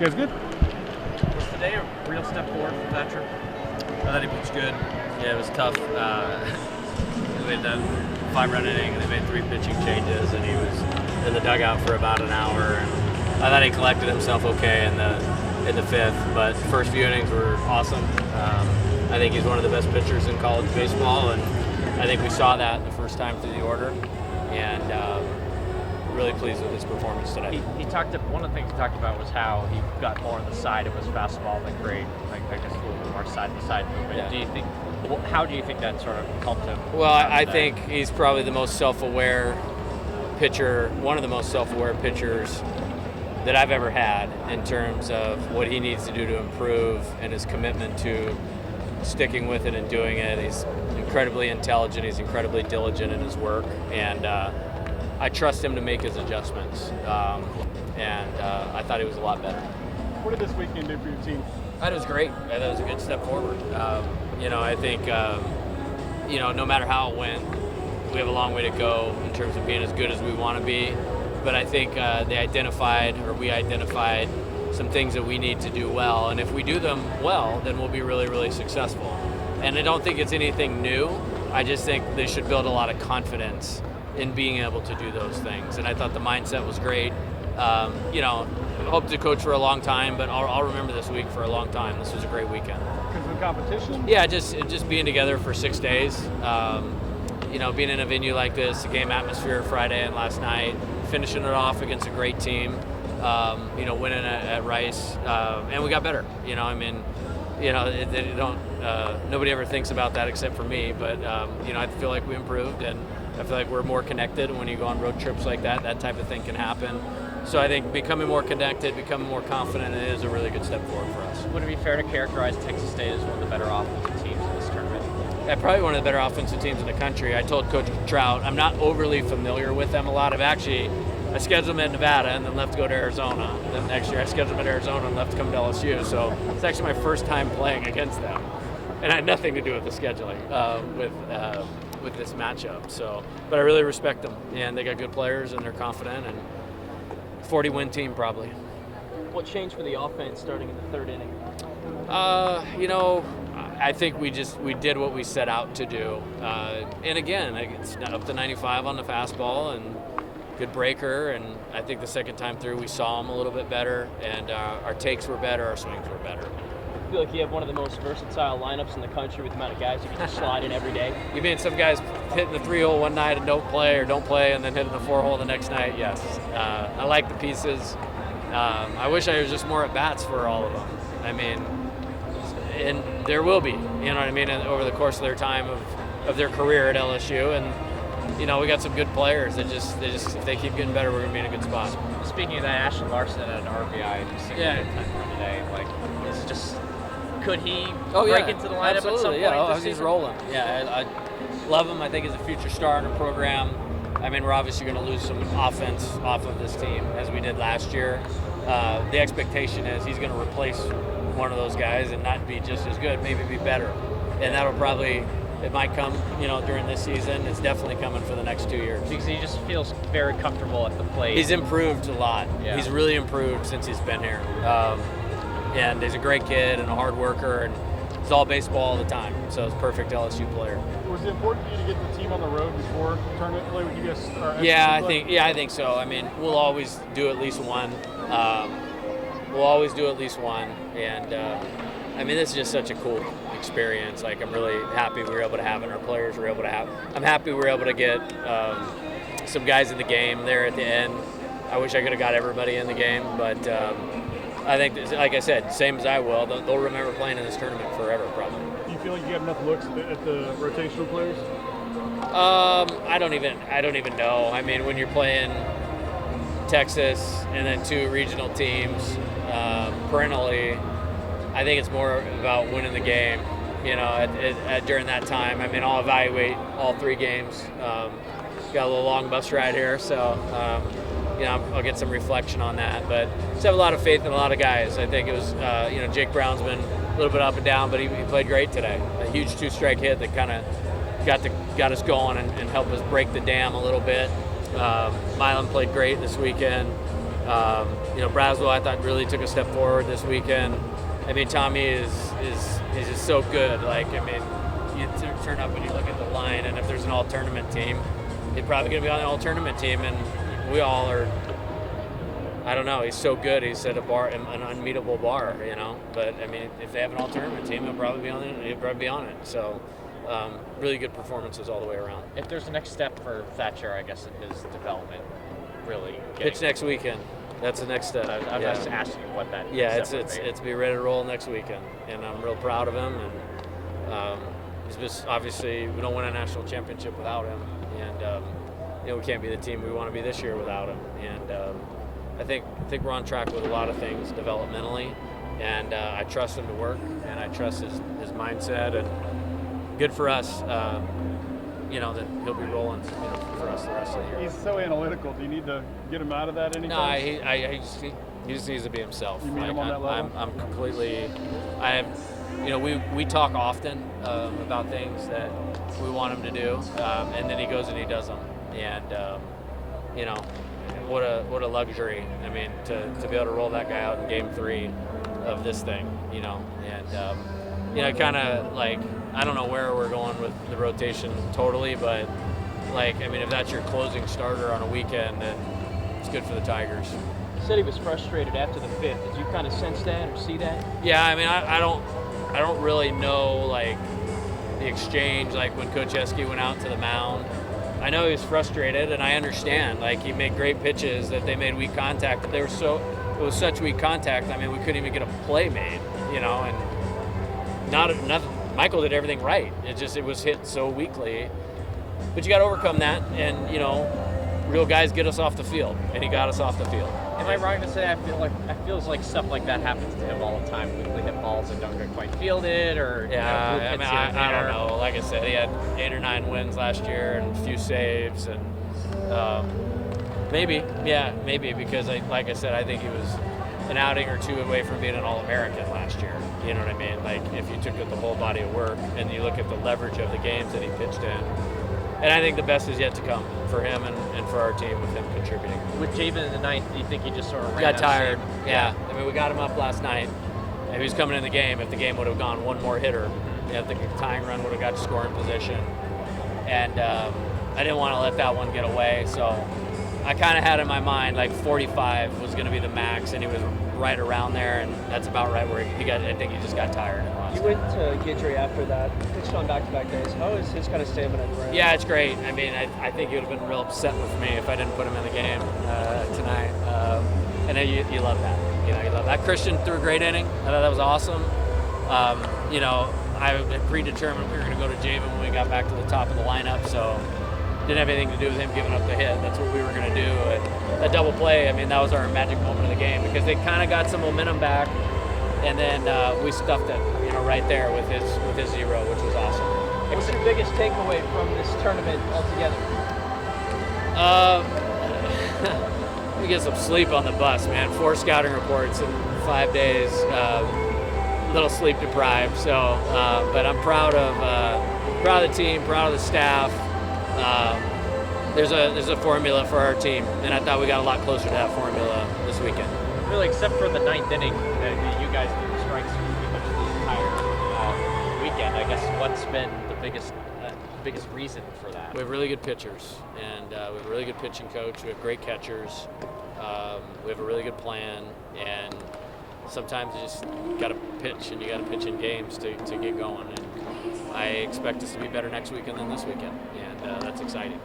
You guys good? Was today a real step forward for Thatcher? I thought he pitched good. Yeah, it was tough. We had that 5-run inning, and they made 3 pitching changes, and he was in the dugout for about an hour. And I thought he collected himself okay in the 5th, but first few innings were awesome. I think he's one of the best pitchers in college baseball, and I think we saw that the first time through the order, and really pleased with his performance today. One of the things he talked about was how he got more on the side of his fastball than great, like I guess a little bit more side-to-side movement. Yeah. How do you think that sort of helped him? Well, I think he's probably the most self-aware pitcher, one of the most self-aware pitchers that I've ever had in terms of what he needs to do to improve and his commitment to sticking with it and doing it. He's incredibly intelligent. He's incredibly diligent in his work, and I trust him to make his adjustments. I thought he was a lot better. What did this weekend do for your team? I thought it was great. I thought it was a good step forward. I think no matter how it went, we have a long way to go in terms of being as good as we want to be. But I think we identified some things that we need to do well. And if we do them well, then we'll be really, really successful. And I don't think it's anything new. I just think they should build a lot of confidence in being able to do those things. And I thought the mindset was great. Hope to coach for a long time, but I'll remember this week for a long time. This was a great weekend. Because of the competition? Yeah, just being together for 6 days. Being in a venue like this, the game atmosphere Friday and last night, finishing it off against a great team, winning at Rice, and we got better. Nobody ever thinks about that except for me, but I feel like we improved, and I feel like we're more connected. When you go on road trips like that type of thing can happen. So I think becoming more connected, becoming more confident is a really good step forward for us. Would it be fair to characterize Texas State as one of the better offensive teams in this tournament? Yeah, probably one of the better offensive teams in the country. I told Coach Trout, I'm not overly familiar with them a lot. I scheduled them at Nevada and then left to go to Arizona. Then next year I scheduled them at Arizona and left to come to LSU. So it's actually my first time playing against them. And I had nothing to do with the scheduling with this matchup. But I really respect them. And they got good players and they're confident, and 40-win team probably. What changed for the offense starting in the 3rd inning? I think we did what we set out to do. And again, it's up to 95 on the fastball and good breaker. And I think the second time through we saw him a little bit better, and our takes were better, our swings were better. I feel like you have one of the most versatile lineups in the country with the amount of guys you can just slide in every day. You mean some guys hitting the 3-hole one night and don't play, and then hitting the 4-hole the next night? Yes. I like the pieces. I wish I was just more at bats for all of them. And there will be, over the course of their time of their career at LSU. And, we got some good players that just if they keep getting better, we're going to be in a good spot. Speaking of that, Ashton Larson had an RBI in the second today. Could he break into the lineup absolutely. at some point? Yeah, he's rolling. Yeah, I love him. I think he's a future star in the program. We're obviously going to lose some offense off of this team as we did last year. The expectation is he's going to replace one of those guys and not be just as good, maybe be better. And it might come, during this season. It's definitely coming for the next 2 years. Because he just feels very comfortable at the plate. He's improved a lot. Yeah. He's really improved since he's been here. And he's a great kid and a hard worker, and he's all baseball all the time. So he's a perfect LSU player. Was it important for you to get the team on the road before tournament play? Would you guys start? I think so. We'll always do at least one. And this is just such a cool experience. I'm really happy we were able to have it, and our players were able to have it. I'm happy we were able to get some guys in the game there at the end. I wish I could have got everybody in the game, but I think, like I said, same as I will, they'll remember playing in this tournament forever, probably. Do you feel like you have enough looks at the rotational players? I don't even know. When you're playing Texas and then 2 regional teams perennially, I think it's more about winning the game. During that time, I'll evaluate all 3 games. Got a little long bus ride here, so. I'll get some reflection on that, but just have a lot of faith in a lot of guys. I think it was, Jake Brown's been a little bit up and down, but he played great today. A huge 2-strike hit that kind of got us going and helped us break the dam a little bit. Milan played great this weekend. Braswell, I thought, really took a step forward this weekend. I mean, Tommy is just so good. Like, I mean, you turn up and you look at the line, and if there's an all-tournament team, he's probably going to be on the all-tournament team, and we all are. I don't know. He's so good. He's set an unmeetable bar, But I mean, if they have an all-tournament team, he'll probably be on it. He'll probably be on it. So, really good performances all the way around. If there's a next step for Thatcher, I guess, in his development, really. Pitch next weekend. That's the next step. I'm just asking you what that. Yeah, it's be ready to roll next weekend, and I'm real proud of him. And he's just obviously we don't win a national championship without him, and we can't be the team we want to be this year without him. And I think we're on track with a lot of things developmentally, and I trust him to work, and I trust his mindset, and good for us. That he'll be rolling, for us the rest of the year. He's so analytical. Do you need to get him out of that anytime? No, he just needs to be himself. You meet him on that level? I'm completely. We talk often about things that we want him to do, and then he goes and he does them. And what a luxury. I mean, to be able to roll that guy out in Game 3 of this thing, kind of like. I don't know where we're going with the rotation totally, but if that's your closing starter on a weekend, then it's good for the Tigers. You said he was frustrated after the 5th. Did you kind of sense that or see that? Yeah, I mean, I don't really know the exchange when Coach Eske went out to the mound. I know he was frustrated, and I understand. He made great pitches that they made weak contact. But it was such weak contact. I mean, we couldn't even get a play made, and nothing. Michael did everything right. It was hit so weakly. But you got to overcome that, and real guys get us off the field, and he got us off the field. Am I wrong to say I feels like stuff like that happens to him all the time? Weekly hit balls that don't get quite fielded, or I don't know. Like I said, he had 8 or 9 wins last year and a few saves, and maybe because like I said, I think he was an outing or two away from being an All-American last year. You know what I mean? If you took the whole body of work and you look at the leverage of the games that he pitched in. And I think the best is yet to come for him and for our team with him contributing. With Javen in the 9th, do you think he just sort of got tired? Yeah. I mean, we got him up last night. If he was coming in the game, if the game would have gone one more hitter, if the tying run would have got to scoring position. And I didn't want to let that one get away. So I kind of had in my mind 45 was going to be the max, and he was right around there, and that's about right where he got. I think he just got tired. You went to Guidry after that, pitched on back-to-back days. How is his kind of stamina around? Yeah, it's great. I mean, I think he would have been real upset with me if I didn't put him in the game tonight. And you love that. You love that. Christian threw a great inning. I thought that was awesome. I had predetermined we were going to go to Javen when we got back to the top of the lineup, so didn't have anything to do with him giving up the hit. That's what we were going to do. And that double play, I mean, that was our magic moment of the game because they kind of got some momentum back, and then we stuffed it, right there with his zero, which was awesome. What's your biggest takeaway from this tournament altogether? We get some sleep on the bus, man. 4 scouting reports in 5 days. Little sleep deprived. So, but I'm proud of the team, proud of the staff. There's a formula for our team, and I thought we got a lot closer to that formula this weekend. Really, except for the 9th inning, you guys did strikes pretty much the entire weekend. I guess what's been the biggest reason for that? We have really good pitchers, and we have a really good pitching coach. We have great catchers. We have a really good plan, and sometimes you just got to pitch, and you got to pitch in games to get going. And I expect us to be better next weekend than this weekend, and that's exciting.